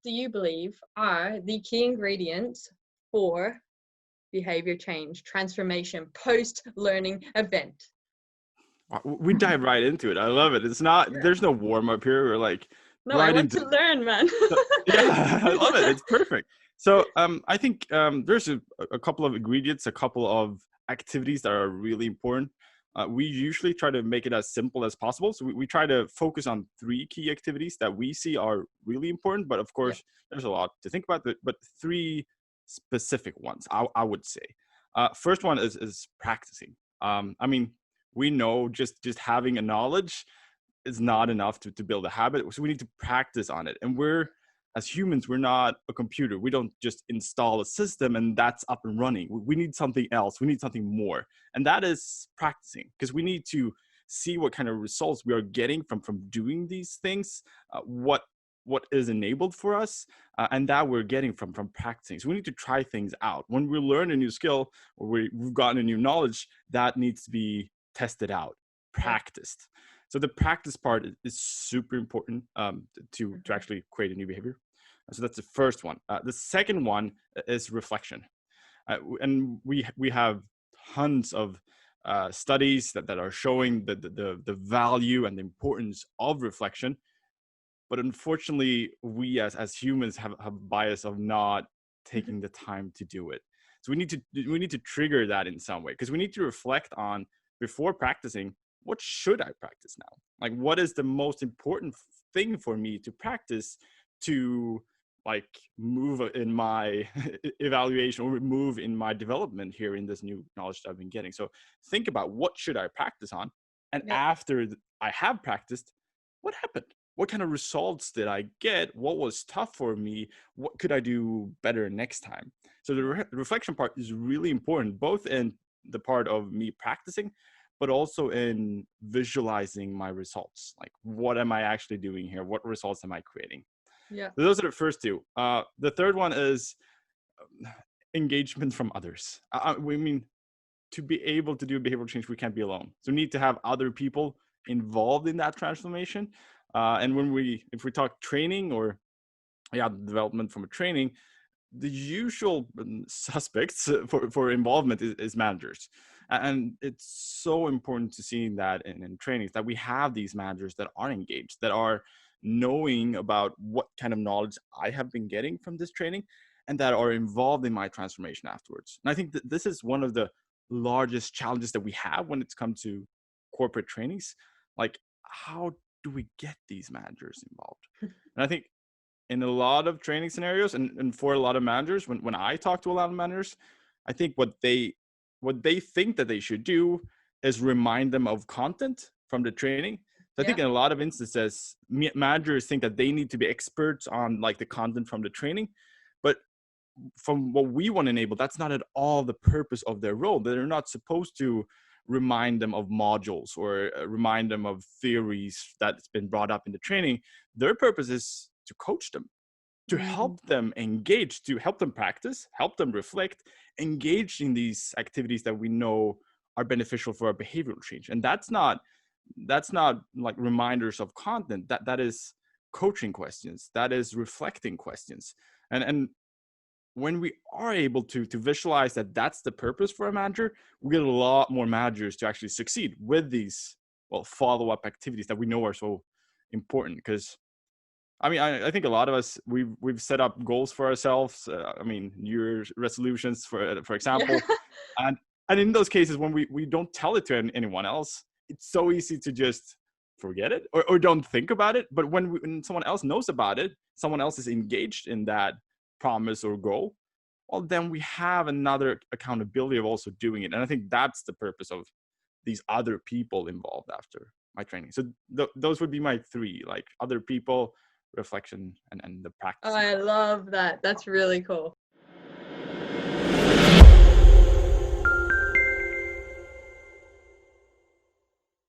do you believe are the key ingredients for behavior change, transformation, post-learning event? We dive right into it. I love it. It's not, Yeah. there's no warm up here. We're like No, I right want into to learn, man. so, yeah, I love it. It's perfect. So I think there's a couple of ingredients, a couple of activities that are really important. We usually try to make it as simple as possible. So we try to focus on three key activities that we see are really important. But of Yeah. course, there's a lot to think about, but three specific ones, I would say. First one is practicing. I mean, we know just having a knowledge is not enough to build a habit. So we need to practice on it. And as humans, we're not a computer. We don't just install a system and that's up and running. We need something else. We need something more. And that is practicing, because we need to see what kind of results we are getting from doing these things, what is enabled for us, and that we're getting from practicing. So we need to try things out. When we learn a new skill or we've gotten a new knowledge, that needs to be tested out, Yeah. practiced. So the practice part is super important to Mhm. actually create a new behavior. So that's the first one. The second one is reflection, and we have tons of studies that are showing the value and the importance of reflection. But unfortunately, we as humans have a bias of not taking the time to do it. So we need to trigger that in some way, because we need to reflect on, before practicing, what should I practice now? Like, what is the most important thing for me to practice to like move in my evaluation or move in my development here in this new knowledge that I've been getting. So think about, what should I practice on? And Yeah. after I have practiced, what happened? What kind of results did I get? What was tough for me? What could I do better next time? So the reflection part is really important, both in the part of me practicing, but also in visualizing my results. Like, what am I actually doing here? What results am I creating? Yeah. So those are the first two. The third one is engagement from others. We mean, to be able to do behavioral change, we can't be alone. So we need to have other people involved in that transformation. And if we talk training or development from a training, the usual suspects for involvement is managers. And it's so important to see that in trainings, that we have these managers that are engaged, that are knowing about what kind of knowledge I have been getting from this training, and that are involved in my transformation afterwards. And I think that this is one of the largest challenges that we have when it's come to corporate trainings. Like, how do we get these managers involved? And I think in a lot of training scenarios, and for a lot of managers, when I talk to a lot of managers, I think what they think that they should do is remind them of content from the training. So I think Yeah. in a lot of instances, managers think that they need to be experts on like the content from the training, but from what we want to enable, that's not at all the purpose of their role. They're not supposed to remind them of modules or remind them of theories that's been brought up in the training. Their purpose is to coach them, to Mm. help them engage, to help them practice, help them reflect, engage in these activities that we know are beneficial for our behavioral change. And that's not like reminders of content. That is coaching questions. That is reflecting questions. And when we are able to visualize that that's the purpose for a manager, we get a lot more managers to actually succeed with these follow-up activities that we know are so important. Because I mean, I think a lot of us, we've set up goals for ourselves. I mean, New Year's resolutions, for Yeah. example, and in those cases when we don't tell it to anyone else, it's so easy to just forget it or don't think about it. But when someone else knows about it, someone else is engaged in that promise or goal, well, then we have another accountability of also doing it. And I think that's the purpose of these other people involved after my training. So those would be my three, like other people, reflection, and the Oh, practicing I part. love that. That's really cool.